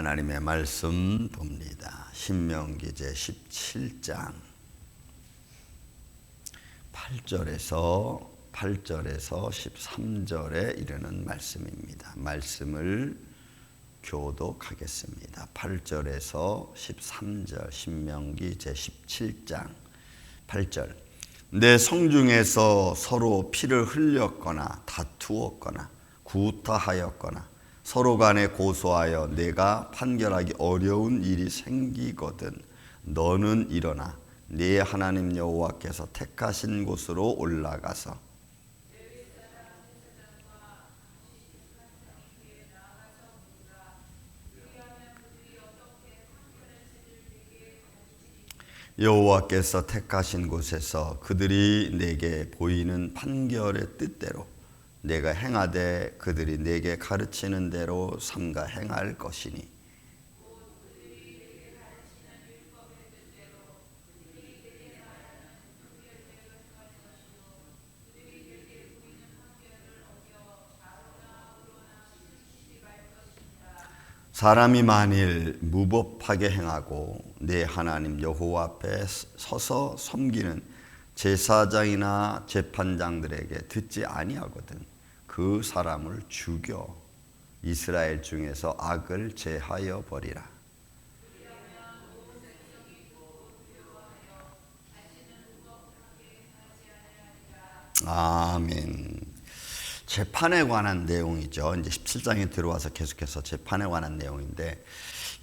하나님의 말씀 봅니다. 신명기 제 17장 8절에서 13절에 이르는 말씀입니다. 말씀을 교독하겠습니다. 8절에서 13절 신명기 제 17장 8절 내 성중에서 서로 피를 흘렸거나 다투었거나 구타하였거나 서로 간에 고소하여 내가 판결하기 어려운 일이 생기거든 너는 일어나 네 하나님 여호와께서 택하신 곳으로 올라가서 여호와께서 택하신 곳에서 그들이 내게 보이는 판결의 뜻대로 내가 행하되 그들이 내게 가르치는 대로 삼가 행할 것이니 사람이 만일 무법하게 행하고 내 하나님 여호와 앞에 서서 섬기는 제사장이나 재판장들에게 듣지 아니하거든 그 사람을 죽여 이스라엘 중에서 악을 제하여 버리라. 아멘. 재판에 관한 내용이죠. 이제 17장에 들어와서 계속해서 재판에 관한 내용인데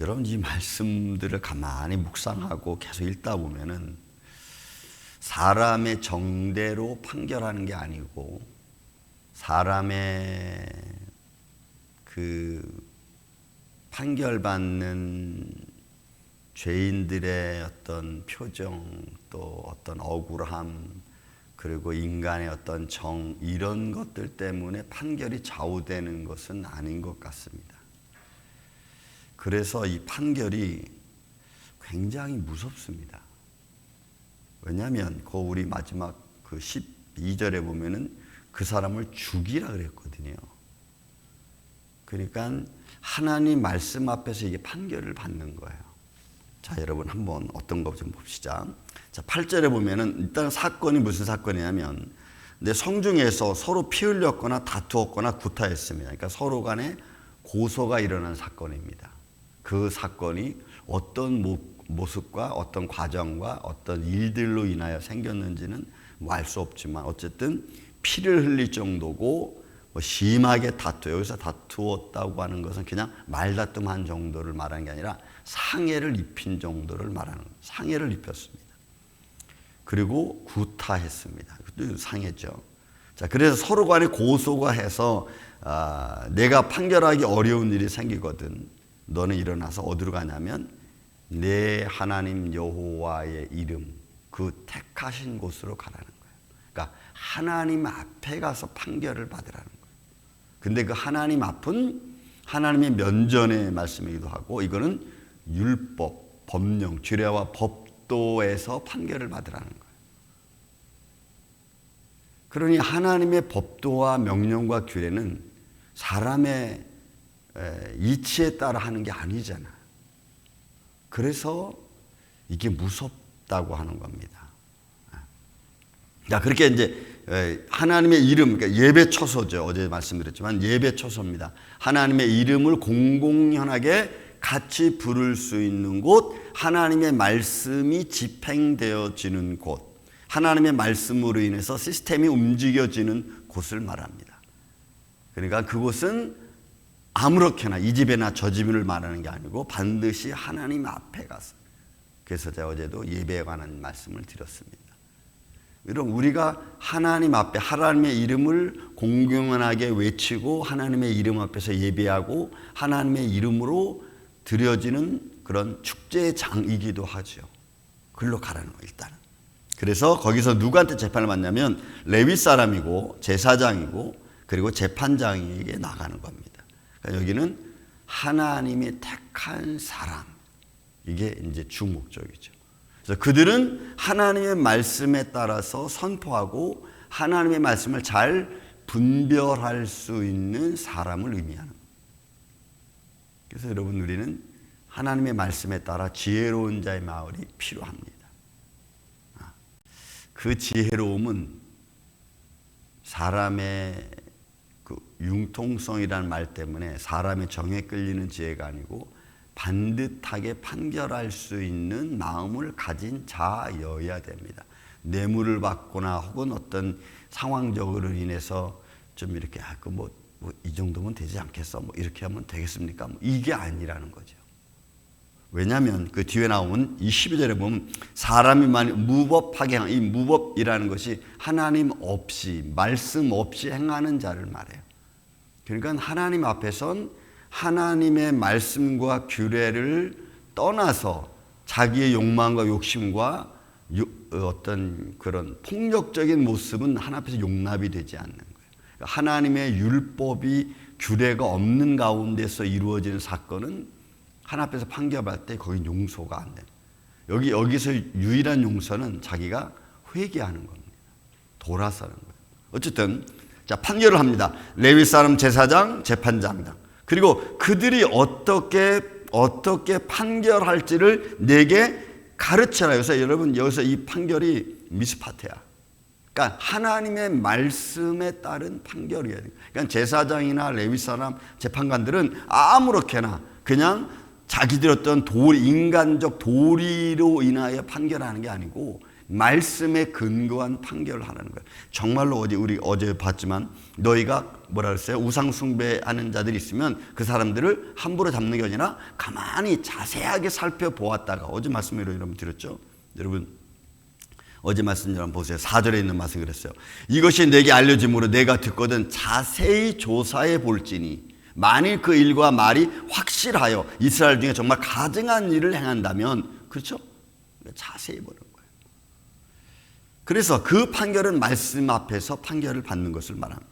여러분 이 말씀들을 가만히 묵상하고 계속 읽다 보면은 사람의 정대로 판결하는 게 아니고 사람의 그 판결받는 죄인들의 어떤 표정 또 어떤 억울함 그리고 인간의 어떤 정 이런 것들 때문에 판결이 좌우되는 것은 아닌 것 같습니다. 그래서 이 판결이 굉장히 무섭습니다. 왜냐하면 그 우리 마지막 그 12절에 보면은 그 사람을 죽이라 그랬거든요. 그러니까 하나님 말씀 앞에서 이게 판결을 받는 거예요. 자, 여러분 한번 어떤 거 좀 봅시다. 자, 8절에 보면은 일단 사건이 무슨 사건이냐면 내 성중에서 서로 피 흘렸거나 다투었거나 구타했습니다. 그러니까 서로 간에 고소가 일어난 사건입니다. 그 사건이 어떤 모습과 어떤 과정과 어떤 일들로 인하여 생겼는지는 알 수 없지만 어쨌든 피를 흘릴 정도고 뭐 심하게 여기서 다투었다고 하는 것은 그냥 말다툼한 정도를 말하는 게 아니라 상해를 입힌 정도를 말하는 거예요. 상해를 입혔습니다. 그리고 구타했습니다. 그것도 상해죠. 자, 그래서 서로 간에 고소가 해서 내가 판결하기 어려운 일이 생기거든 너는 일어나서 어디로 가냐면 내 하나님 여호와의 이름 그 택하신 곳으로 가라는 거예요. 그러니까 하나님 앞에 가서 판결을 받으라는 거예요. 근데 그 하나님 앞은 하나님의 면전의 말씀이기도 하고 이거는 율법, 법령, 규례와 법도에서 판결을 받으라는 거예요. 그러니 하나님의 법도와 명령과 규례는 사람의 이치에 따라 하는 게 아니잖아. 그래서 이게 무섭다고 하는 겁니다. 자, 그렇게 이제 하나님의 이름, 그러니까 예배 처소죠. 어제 말씀드렸지만 예배 처소입니다. 하나님의 이름을 공공연하게 같이 부를 수 있는 곳, 하나님의 말씀이 집행되어지는 곳, 하나님의 말씀으로 인해서 시스템이 움직여지는 곳을 말합니다. 그러니까 그곳은 아무렇게나 이 집에나 저 집을 말하는 게 아니고 반드시 하나님 앞에 가서. 그래서 제가 어제도 예배에 관한 말씀을 드렸습니다. 여러분 우리가 하나님 앞에 하나님의 이름을 공공연하게 외치고 하나님의 이름 앞에서 예배하고 하나님의 이름으로 드려지는 그런 축제의 장이기도 하죠. 글로 가라는 거예요, 일단은. 그래서 거기서 누구한테 재판을 받냐면 레위 사람이고 제사장이고 그리고 재판장에게 나가는 겁니다. 그러니까 여기는 하나님이 택한 사람 이게 이제 주목적이죠. 그래서 그들은 하나님의 말씀에 따라서 선포하고 하나님의 말씀을 잘 분별할 수 있는 사람을 의미하는 거예요. 그래서 여러분 우리는 하나님의 말씀에 따라 지혜로운 자의 마을이 필요합니다. 그 지혜로움은 사람의 그 융통성이라는 말 때문에 사람의 정에 끌리는 지혜가 아니고 반듯하게 판결할 수 있는 마음을 가진 자여야 됩니다. 뇌물을 받거나 혹은 어떤 상황적으로 인해서 좀 이렇게 이 정도면 되지 않겠어? 이렇게 하면 되겠습니까? 이게 아니라는 거죠. 왜냐하면 그 뒤에 나오는 이 12절에 보면 사람이 무법하게 이 무법이라는 것이 하나님 없이 말씀 없이 행하는 자를 말해요. 그러니까 하나님 앞에선 하나님의 말씀과 규례를 떠나서 자기의 욕망과 욕심과 어떤 그런 폭력적인 모습은 하나님 앞에서 용납이 되지 않는 거예요. 하나님의 율법이 규례가 없는 가운데서 이루어지는 사건은 하나님 앞에서 판결할 때 거긴 용서가 안 돼요. 여기서 유일한 용서는 자기가 회개하는 겁니다. 돌아서는 거예요. 어쨌든 자, 판결을 합니다. 레위 사람 제사장, 재판장이다. 그리고 그들이 어떻게 판결할지를 내게 가르쳐라. 그래서 여러분 여기서 이 판결이 미스파테야. 그러니까 하나님의 말씀에 따른 판결이어야 돼요. 그러니까 제사장이나 레위 사람, 재판관들은 아무렇게나 그냥 자기들 어떤 인간적 도리로 인하여 판결하는 게 아니고 말씀에 근거한 판결을 하는 거예요. 정말로 우리 어제 봤지만 너희가 뭐라 그랬어요? 우상 숭배하는 자들이 있으면 그 사람들을 함부로 잡는 게 아니라 가만히 자세하게 살펴보았다가 어제 말씀으로 여러분 드렸죠? 여러분 어제 말씀 여러분 보세요. 4절에 있는 말씀 그랬어요. 이것이 내게 알려짐으로 내가 듣거든 자세히 조사해 볼지니 만일 그 일과 말이 확실하여 이스라엘 중에 정말 가증한 일을 행한다면 그렇죠? 자세히 보는 거예요. 그래서 그 판결은 말씀 앞에서 판결을 받는 것을 말합니다.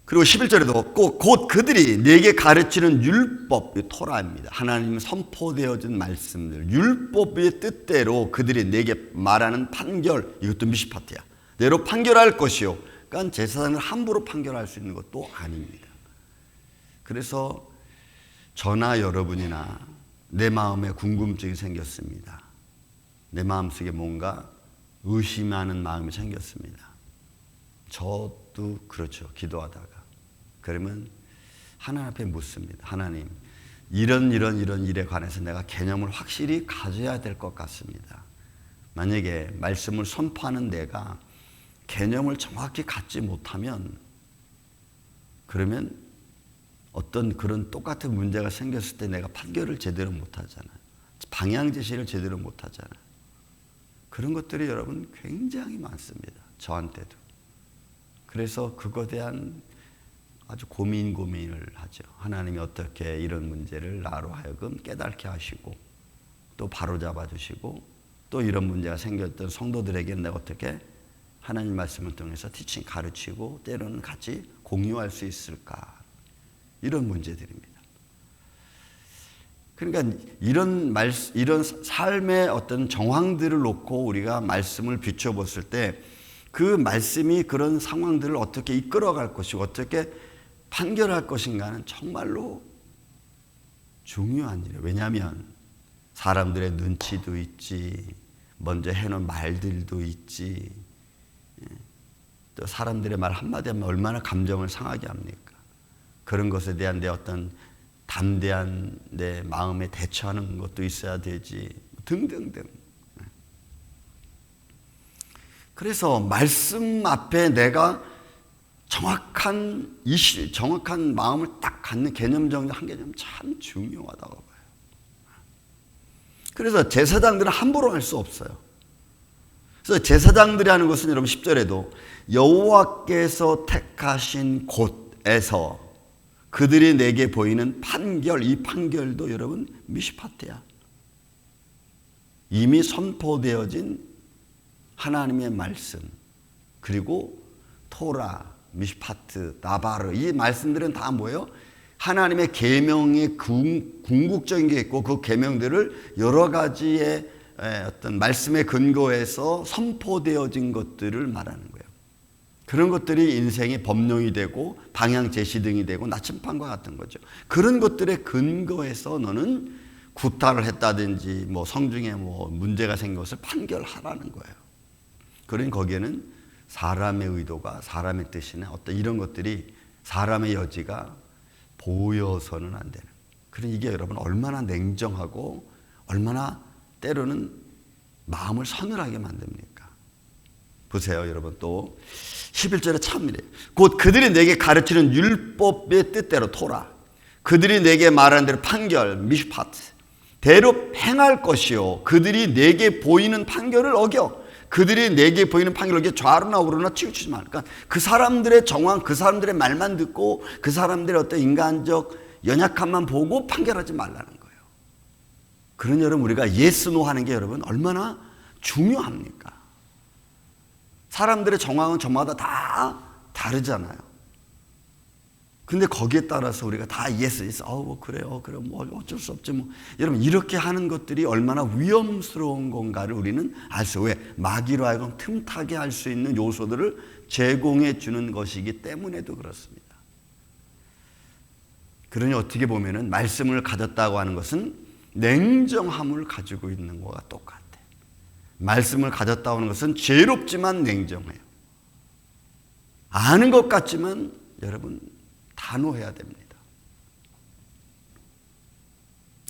그리고 11절에도 곧 그들이 내게 가르치는 율법, 토라입니다. 하나님 선포되어진 말씀들, 율법의 뜻대로 그들이 내게 말하는 판결, 이것도 미시파트야. 내로 판결할 것이요. 그러니까 제사장을 함부로 판결할 수 있는 것도 아닙니다. 그래서 저나 여러분이나 내 마음에 궁금증이 생겼습니다. 내 마음속에 뭔가 의심하는 마음이 생겼습니다. 저도 그렇죠. 기도하다가. 그러면 하나님 앞에 묻습니다. 하나님, 이런 일에 관해서 내가 개념을 확실히 가져야 될 것 같습니다. 만약에 말씀을 선포하는 내가 개념을 정확히 갖지 못하면 그러면 어떤 그런 똑같은 문제가 생겼을 때 내가 판결을 제대로 못하잖아요. 방향 제시를 제대로 못하잖아요. 그런 것들이 여러분 굉장히 많습니다. 저한테도. 그래서 그거에 대한 아주 고민을 하죠. 하나님이 어떻게 이런 문제를 나로 하여금 깨닫게 하시고 또 바로잡아 주시고 또 이런 문제가 생겼던 성도들에게 내가 어떻게 하나님 말씀을 통해서 티칭 가르치고 때로는 같이 공유할 수 있을까? 이런 문제들입니다. 그러니까 이런 삶의 어떤 정황들을 놓고 우리가 말씀을 비춰봤을 때 그 말씀이 그런 상황들을 어떻게 이끌어갈 것이고 어떻게 판결할 것인가는 정말로 중요한 일이에요. 왜냐하면 사람들의 눈치도 있지, 먼저 해놓은 말들도 있지, 또 사람들의 말 한마디 하면 얼마나 감정을 상하게 합니까? 그런 것에 대한 내 어떤 담대한 내 마음에 대처하는 것도 있어야 되지 등등등. 그래서 말씀 앞에 내가 정확한 마음을 딱 갖는 개념 정리 한 개념 참 중요하다고 봐요. 그래서 제사장들은 함부로 할 수 없어요. 그래서 제사장들이 하는 것은 여러분 10절에도 여호와께서 택하신 곳에서 그들이 내게 보이는 판결, 이 판결도 여러분 미시파트야. 이미 선포되어진 하나님의 말씀, 그리고 토라, 미시파트, 나바르, 이 말씀들은 다 뭐예요? 하나님의 계명의 궁극적인 게 있고 그 계명들을 여러 가지의 어떤 말씀에 근거해서 선포되어진 것들을 말하는 거예요. 그런 것들이 인생의 법령이 되고 방향 제시 등이 되고 나침판과 같은 거죠. 그런 것들의 근거에서 너는 구타를 했다든지 뭐 성중에 뭐 문제가 생긴 것을 판결하라는 거예요. 그러니 거기에는 사람의 의도가 사람의 뜻이나 어떤 이런 것들이 사람의 여지가 보여서는 안 되는 거예요. 그러니 이게 여러분 얼마나 냉정하고 얼마나 때로는 마음을 서늘하게 만듭니까? 보세요 여러분. 또 11절에 참 이래요. 곧 그들이 내게 가르치는 율법의 뜻대로 토라, 그들이 내게 말하는 대로 판결 미슈파트 대로 행할 것이요, 그들이 내게 보이는 판결을 어겨, 그들이 내게 보이는 판결을 어겨 좌로나 우로나 치우치지 말. 그러니까 그 사람들의 정황, 그 사람들의 말만 듣고 그 사람들의 어떤 인간적 연약함만 보고 판결하지 말라는 거예요. 그러니 여러분 우리가 예스 노 하는 게 여러분 얼마나 중요합니까? 사람들의 정황은 저마다 다 다르잖아요. 근데 거기에 따라서 우리가 다 예스, 뭐 그래요, 그래, 뭐 어쩔 수 없지 뭐. 여러분 이렇게 하는 것들이 얼마나 위험스러운 건가를 우리는 알 수, 왜? 마귀로 하여금 틈타게 할 수 있는 요소들을 제공해 주는 것이기 때문에도 그렇습니다. 그러니 어떻게 보면은 말씀을 가졌다고 하는 것은 냉정함을 가지고 있는 것과 똑같아요. 말씀을 가졌다고 하는 것은 죄롭지만 냉정해요. 아는 것 같지만 여러분 단호해야 됩니다.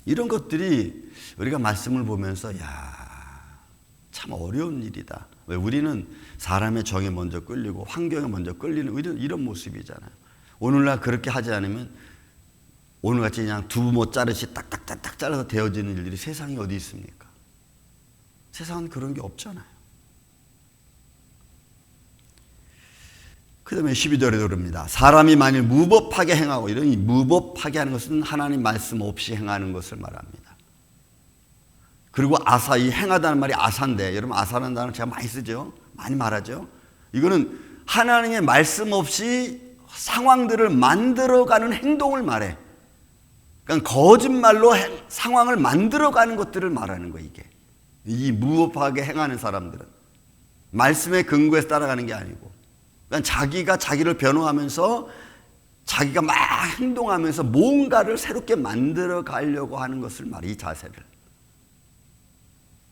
이런 것들이 우리가 말씀을 보면서 참 어려운 일이다. 왜? 우리는 사람의 정에 먼저 끌리고 환경에 먼저 끌리는 이런 모습이잖아요. 오늘날 그렇게 하지 않으면 오늘같이 그냥 두부 못 자르시 딱딱딱딱 잘라서 되어지는 일들이 세상에 어디 있습니까? 세상은 그런 게 없잖아요. 그 다음에 12절에도 그럽니다. 사람이 만일 무법하게 행하고, 이런 무법하게 하는 것은 하나님 말씀 없이 행하는 것을 말합니다. 그리고 아사, 이 행하다는 말이 아사인데, 여러분 아사라는 단어를 제가 많이 쓰죠. 많이 말하죠. 이거는 하나님의 말씀 없이 상황들을 만들어가는 행동을 말해. 그러니까 거짓말로 상황을 만들어가는 것들을 말하는 거예요. 이게 이 무법하게 행하는 사람들은 말씀의 근거에서 따라가는 게 아니고, 그러니까 자기가 자기를 변호하면서 자기가 막 행동하면서 뭔가를 새롭게 만들어 가려고 하는 것을 말해. 이 자세를.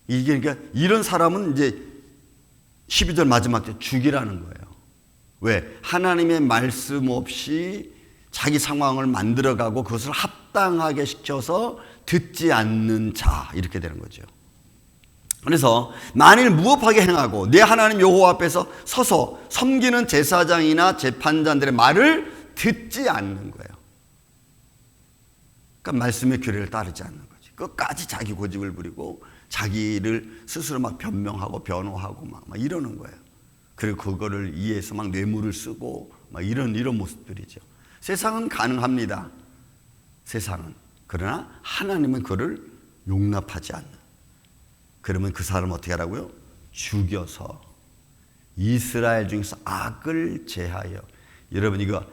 이게 그러니까 이런 사람은 이제 12절 마지막 때 죽이라는 거예요. 왜? 하나님의 말씀 없이 자기 상황을 만들어가고 그것을 합당하게 시켜서 듣지 않는 자, 이렇게 되는 거죠. 그래서 만일 무법하게 행하고 내 하나님 여호와 앞에서 서서 섬기는 제사장이나 재판장들의 말을 듣지 않는 거예요. 그러니까 말씀의 규례를 따르지 않는 거지. 끝까지 자기 고집을 부리고 자기를 스스로 막 변명하고 변호하고 막 이러는 거예요. 그리고 그거를 이해해서 막 뇌물을 쓰고 막 이런 모습들이죠. 세상은 가능합니다. 세상은. 그러나 하나님은 그를 용납하지 않는. 그러면 그 사람은 어떻게 하라고요? 죽여서 이스라엘 중에서 악을 제하여. 여러분 이거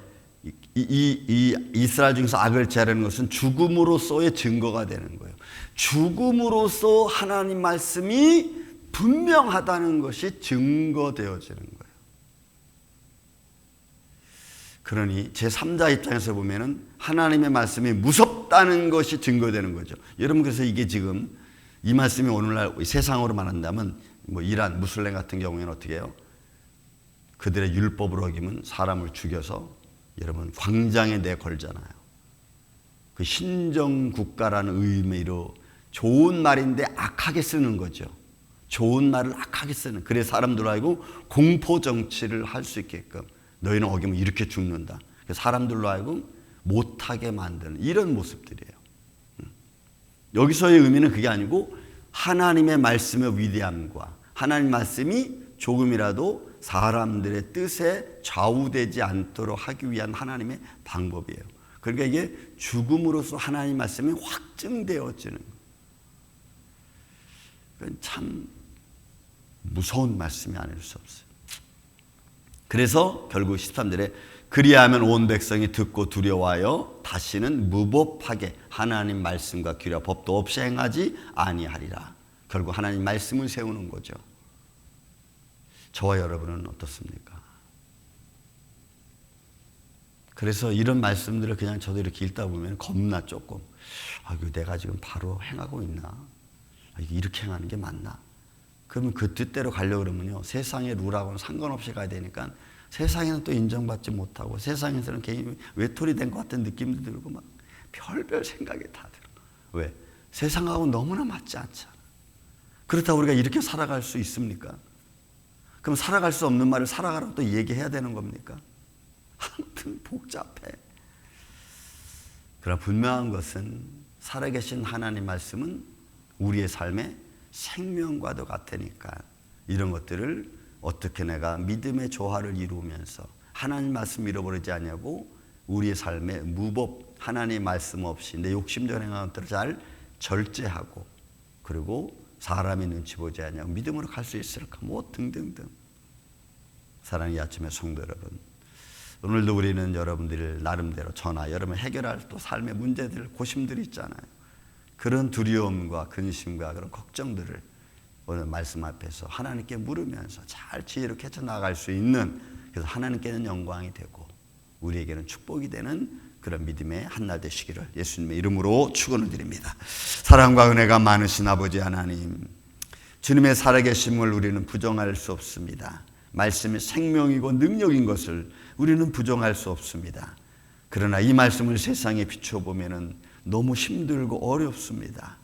이 이스라엘 중에서 악을 제하려는 것은 죽음으로써의 증거가 되는 거예요. 죽음으로써 하나님 말씀이 분명하다는 것이 증거되어지는 거예요. 그러니 제3자 입장에서 보면은 하나님의 말씀이 무섭다는 것이 증거되는 거죠. 여러분 그래서 이게 지금 이 말씀이 오늘날 세상으로 말한다면 뭐 이란 무슬림 같은 경우에는 어떻게 해요? 그들의 율법을 어기면 사람을 죽여서 여러분 광장에 내걸잖아요. 그 신정국가라는 의미로 좋은 말인데 악하게 쓰는 거죠. 좋은 말을 악하게 쓰는. 그래 사람들로 하여금 공포 정치를 할 수 있게끔 너희는 어기면 이렇게 죽는다. 사람들로 하여금 못하게 만드는 이런 모습들이에요. 여기서의 의미는 그게 아니고 하나님의 말씀의 위대함과 하나님 말씀이 조금이라도 사람들의 뜻에 좌우되지 않도록 하기 위한 하나님의 방법이에요. 그러니까 이게 죽음으로써 하나님 말씀이 확증되어지는 거예요. 참 무서운 말씀이 아닐 수 없어요. 그래서 결국 13절에 그리하면 온 백성이 듣고 두려워하여 다시는 무법하게 하나님 말씀과 규례와 법도 없이 행하지 아니하리라. 결국 하나님 말씀을 세우는 거죠. 저와 여러분은 어떻습니까? 그래서 이런 말씀들을 그냥 저도 이렇게 읽다 보면 겁나 조금, 이거 내가 지금 바로 행하고 있나? 이게 이렇게 행하는 게 맞나? 그러면 그 뜻대로 가려고 그러면요, 세상의 룰하고는 상관없이 가야 되니까 세상에는 또 인정받지 못하고 세상에서는 개인이 외톨이 된 것 같은 느낌도 들고 막 별별 생각이 다 들어. 왜? 세상하고 너무나 맞지 않잖아. 그렇다고 우리가 이렇게 살아갈 수 있습니까? 그럼 살아갈 수 없는 말을 살아가라고 또 얘기해야 되는 겁니까? 아무튼 복잡해. 그러나 분명한 것은 살아계신 하나님 말씀은 우리의 삶의 생명과도 같으니까 이런 것들을 어떻게 내가 믿음의 조화를 이루면서 하나님 말씀 잃어버리지 않냐고 우리의 삶의 무법 하나님 말씀 없이 내 욕심대로 행하는 것들을 잘 절제하고 그리고 사람의 눈치 보지 않냐고 믿음으로 갈 수 있을까 뭐 등등등. 사랑의 아침의 성도 여러분, 오늘도 우리는 여러분들 나름대로 저나 여러분 해결할 또 삶의 문제들 고심들이 있잖아요. 그런 두려움과 근심과 그런 걱정들을 오늘 말씀 앞에서 하나님께 물으면서 잘 지혜롭게 헤쳐나갈 수 있는, 그래서 하나님께는 영광이 되고 우리에게는 축복이 되는 그런 믿음의 한날 되시기를 예수님의 이름으로 축원을 드립니다. 사랑과 은혜가 많으신 아버지 하나님, 주님의 살아계심을 우리는 부정할 수 없습니다. 말씀이 생명이고 능력인 것을 우리는 부정할 수 없습니다. 그러나 이 말씀을 세상에 비춰보면 너무 힘들고 어렵습니다.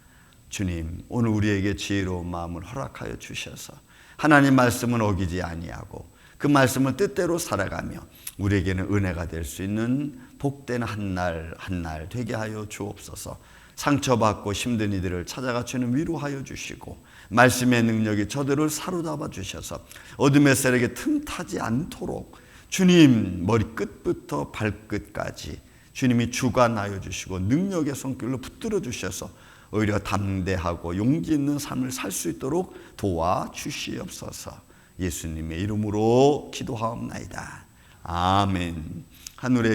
주님, 오늘 우리에게 지혜로운 마음을 허락하여 주셔서 하나님 말씀은 어기지 아니하고 그 말씀을 뜻대로 살아가며 우리에게는 은혜가 될 수 있는 복된 한날 한날 되게 하여 주옵소서. 상처받고 힘든 이들을 찾아가 주는 위로하여 주시고 말씀의 능력이 저들을 사로잡아 주셔서 어둠의 세력에 틈타지 않도록 주님 머리끝부터 발끝까지 주님이 주관하여 주시고 능력의 손길로 붙들어 주셔서 오히려 담대하고 용기 있는 삶을 살 수 있도록 도와주시옵소서. 예수님의 이름으로 기도하옵나이다. 아멘. 하늘의